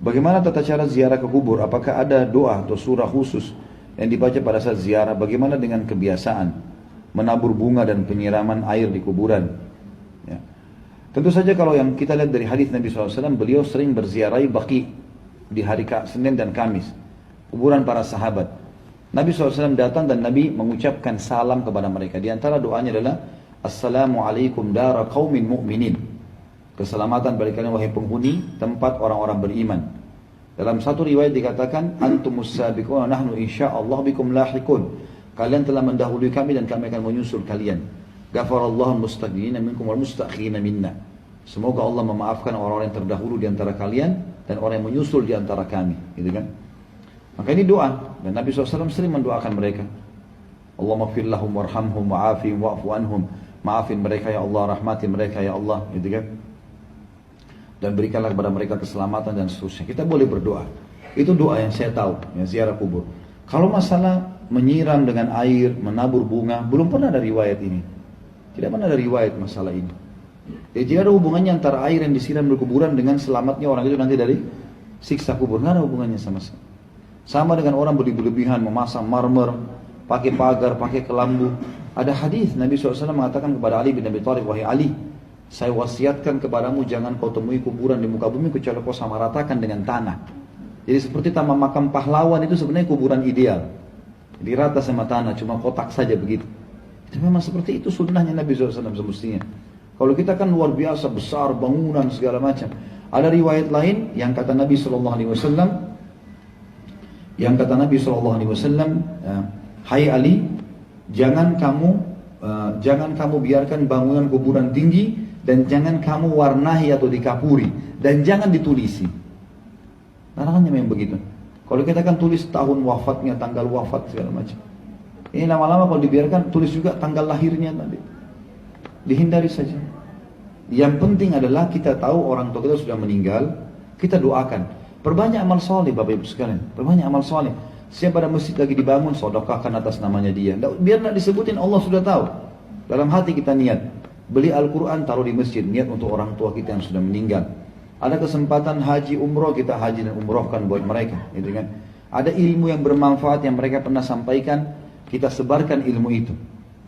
Bagaimana tata cara ziarah ke kubur? Apakah ada doa atau surah khusus yang dibaca pada saat ziarah? Bagaimana dengan kebiasaan menabur bunga dan penyiraman air di kuburan? Ya. Tentu saja kalau yang kita lihat dari hadis Nabi SAW, beliau sering berziarahi Baqi di hari Senin dan Kamis, kuburan para sahabat. Nabi SAW datang dan Nabi mengucapkan salam kepada mereka. Di antara doanya adalah Assalamualaikum dara qaumin mu'minin. Keselamatan bagi kalian wahai penghuni tempat orang-orang beriman. Dalam satu riwayat dikatakan antumus sabiqun nahnu insyaallah bikum lahiqun. Kalian telah mendahului kami dan kami akan menyusul kalian. Ghafarallahu mustaqdimina minkum wal mustakhirina minna. Semoga Allah memaafkan orang-orang yang terdahulu di antara kalian dan orang yang menyusul di antara kami, gitu kan? Maka ini doa dan Nabi SAW sering mendoakan mereka. Allahumma ighfir lahum warhamhum wa'afihim wa'fu anhum. Maafin mereka ya Allah, rahmati mereka ya Allah, gitu kan? Dan berikanlah kepada mereka keselamatan dan seterusnya. Kita boleh berdoa. Itu doa yang saya tahu, yang ziarah kubur. Kalau masalah menyiram dengan air, menabur bunga, belum pernah ada riwayat ini. Tidak pernah ada riwayat masalah ini. Jadi tidak ada hubungannya antara air yang disiram di kuburan dengan selamatnya orang itu nanti dari siksa kubur. Tidak ada hubungannya sama sekali. Sama dengan orang berlebihan memasang marmer, pakai pagar, pakai kelambu. Ada hadis Nabi SAW mengatakan kepada Ali bin Abi Thalib, wahai Ali, saya wasiatkan kepadamu jangan kau temui kuburan di muka bumi kecuali kau sama ratakan dengan tanah. Jadi seperti taman makam pahlawan itu sebenarnya kuburan ideal. Jadi rata sama tanah, cuma kotak saja begitu. Itu memang seperti itu sunnahnya Nabi SAW semestinya. Kalau kita kan luar biasa besar bangunan segala macam. Ada riwayat lain yang kata Nabi SAW, hai Ali, jangan kamu biarkan bangunan kuburan tinggi dan jangan kamu warnahi atau dikapuri dan jangan ditulisi. Larangannya memang begitu. Kalau kita kan tulis tahun wafatnya, tanggal wafat segala macam. Ini lama-lama kalau dibiarkan tulis juga tanggal lahirnya nanti. Dihindari saja. Yang penting adalah kita tahu orang tua kita sudah meninggal, kita doakan. Perbanyak amal soleh Bapak Ibu sekalian. Perbanyak amal soleh. Siapa ada masjid lagi dibangun, sedekahkan atas namanya dia. Biar tidak disebutin, Allah sudah tahu. Dalam hati kita niat. Beli Al-Quran taruh di masjid, niat untuk orang tua kita yang sudah meninggal. Ada kesempatan haji umroh, kita haji dan umrohkan buat mereka, gitu kan? Ada ilmu yang bermanfaat yang mereka pernah sampaikan, kita sebarkan ilmu itu.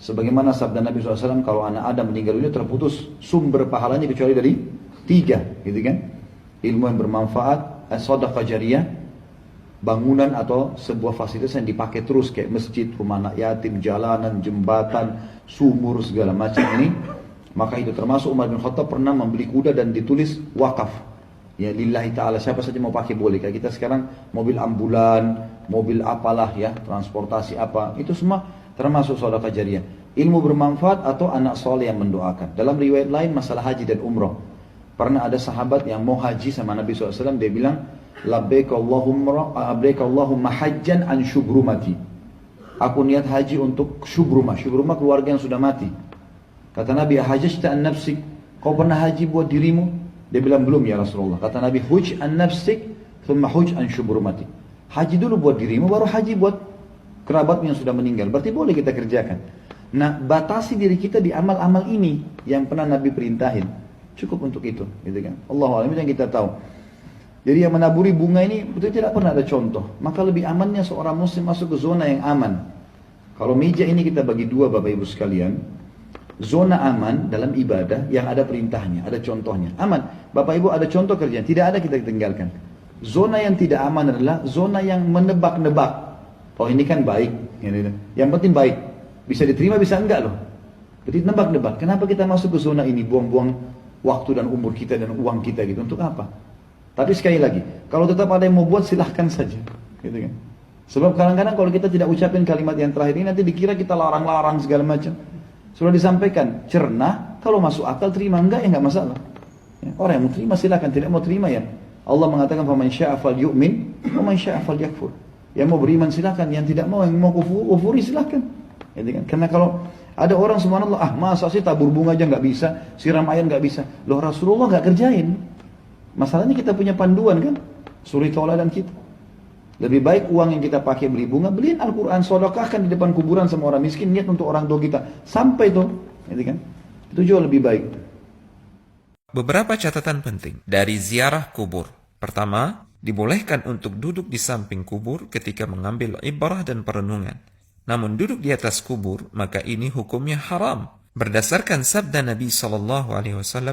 Sebagaimana sabda Nabi SAW, kalau anak Adam meninggal dunia terputus sumber pahalanya kecuali dari 3, gitu kan? Ilmu yang bermanfaat, sedekah jariyah, bangunan atau sebuah fasilitas yang dipakai terus kayak masjid, rumah anak yatim, jalanan, jembatan, sumur segala macam ini. Maka itu termasuk Umar bin Khattab pernah membeli kuda dan ditulis wakaf. Ya lillahi ta'ala, siapa saja mau pakai boleh. Kayak kita sekarang mobil ambulan, mobil apalah ya, transportasi apa, itu semua termasuk sedekah jariyah. Ilmu bermanfaat atau anak soleh yang mendoakan. Dalam riwayat lain masalah haji dan umrah. Pernah ada sahabat yang mau haji sama Nabi SAW, dia bilang, labbaik Allahumma hajjan an syubrumati. Aku niat haji untuk syubrumah. Syubrumah keluarga yang sudah mati. Kata Nabi, hajjta an nafsik, kau pernah haji buat dirimu? Dia bilang belum ya Rasulullah. Kata Nabi, huj an nafsik, thumma huj an syubrumati. Haji dulu buat dirimu, baru haji buat kerabatmu yang sudah meninggal. Berarti boleh kita kerjakan. Nah, batasi diri kita di amal-amal ini yang pernah Nabi perintahin. Cukup untuk itu, gitu kan? Allahu a'lam, yang kita tahu. Jadi yang menaburi bunga ini betul tidak pernah ada contoh. Maka lebih amannya seorang muslim masuk ke zona yang aman. Kalau meja ini kita bagi dua Bapak Ibu sekalian. Zona aman dalam ibadah yang ada perintahnya, ada contohnya. Aman. Bapak Ibu ada contoh kerjaan, tidak ada kita tinggalkan. Zona yang tidak aman adalah zona yang menebak-nebak. Oh ini kan baik. Yang penting baik. Bisa diterima bisa enggak loh. Jadi nebak-nebak. Kenapa kita masuk ke zona ini? Buang-buang waktu dan umur kita dan uang kita gitu. Untuk apa? Tapi sekali lagi, kalau tetap ada yang mau buat silahkan saja. Gitu kan. Sebab kadang-kadang kalau kita tidak ucapin kalimat yang terakhir ini nanti dikira kita larang-larang segala macam. Sudah disampaikan, cerna, kalau masuk akal terima, enggak ya enggak masalah. Ya, orang yang mau terima silahkan, tidak mau terima ya. Allah mengatakan faman syaa'a falyu'min wa man syaa'a falyakfur. Yang mau beriman silahkan, yang tidak mau, yang mau kufuri silahkan. Gitu kan? Karena kalau ada orang subhanallah, masa sih tabur bunga aja enggak bisa, siram air enggak bisa. Loh Rasulullah enggak kerjain. Masalahnya kita punya panduan kan, suri tauladan kita. Lebih baik uang yang kita pakai beli bunga, beliin Al-Quran, sedekahkan di depan kuburan sama orang miskin, niat untuk orang tua kita. Sampai tuh, gitu kan? Itu jauh lebih baik. Beberapa catatan penting dari ziarah kubur. Pertama, Dibolehkan untuk duduk di samping kubur ketika mengambil ibrah dan perenungan. Namun duduk di atas kubur, maka ini hukumnya haram. Berdasarkan sabda Nabi SAW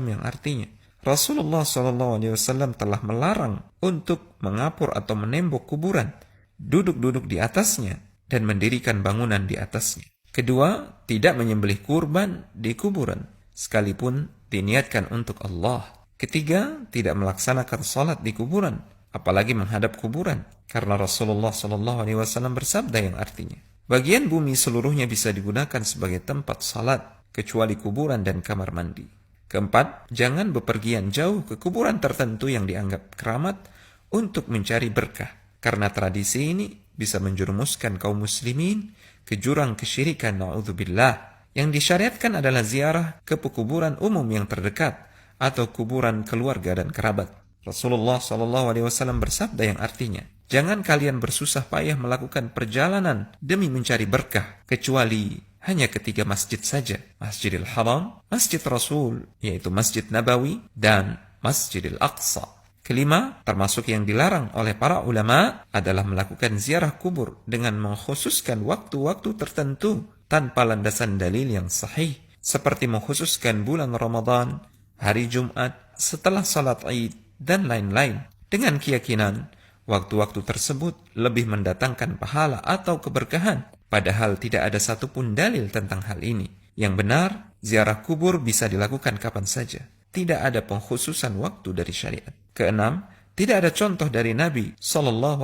yang artinya, Rasulullah SAW telah melarang untuk mengapur atau menembok kuburan, duduk-duduk di atasnya, dan mendirikan bangunan di atasnya. Kedua, tidak menyembelih kurban di kuburan, sekalipun diniatkan untuk Allah. Ketiga, tidak melaksanakan salat di kuburan, apalagi menghadap kuburan, karena Rasulullah SAW bersabda yang artinya, bagian bumi seluruhnya bisa digunakan sebagai tempat salat, kecuali kuburan dan kamar mandi. Keempat, jangan bepergian jauh ke kuburan tertentu yang dianggap keramat untuk mencari berkah, karena tradisi ini bisa menjerumuskan kaum muslimin ke jurang kesyirikan, na'udzubillah. Yang disyariatkan adalah ziarah ke pekuburan umum yang terdekat atau kuburan keluarga dan kerabat. Rasulullah SAW bersabda yang artinya, jangan kalian bersusah payah melakukan perjalanan demi mencari berkah, kecuali hanya ketiga masjid saja, Masjidil Haram, Masjid Rasul, yaitu Masjid Nabawi, dan Masjidil Aqsa. Kelima, termasuk yang dilarang oleh para ulama adalah melakukan ziarah kubur dengan mengkhususkan waktu-waktu tertentu tanpa landasan dalil yang sahih, seperti mengkhususkan bulan Ramadan, hari Jumat, setelah salat Id, dan lain-lain, dengan keyakinan waktu-waktu tersebut lebih mendatangkan pahala atau keberkahan, padahal tidak ada satupun dalil tentang hal ini. Yang benar, ziarah kubur bisa dilakukan kapan saja. Tidak ada pengkhususan waktu dari syariat. Keenam, tidak ada contoh dari Nabi SAW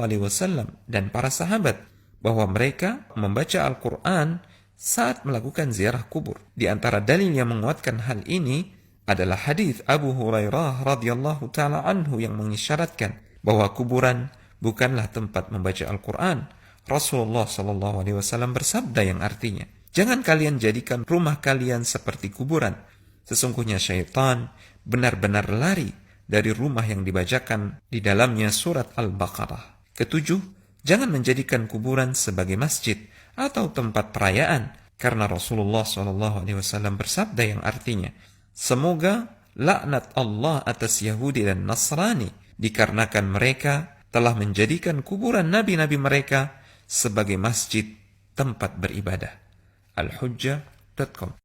dan para sahabat bahwa mereka membaca Al-Quran saat melakukan ziarah kubur. Di antara dalil yang menguatkan hal ini adalah hadis Abu Hurairah radhiyallahu taala anhu yang mengisyaratkan bahwa kuburan bukanlah tempat membaca Al-Quran. Rasulullah SAW bersabda yang artinya, jangan kalian jadikan rumah kalian seperti kuburan. Sesungguhnya syaitan benar-benar lari dari rumah yang dibacakan di dalamnya surat Al-Baqarah. Ketujuh, jangan menjadikan kuburan sebagai masjid atau tempat perayaan, karena Rasulullah SAW bersabda yang artinya, semoga laknat Allah atas Yahudi dan Nasrani, dikarenakan mereka telah menjadikan kuburan nabi-nabi mereka sebagai masjid tempat beribadah. Al-Hujjah.com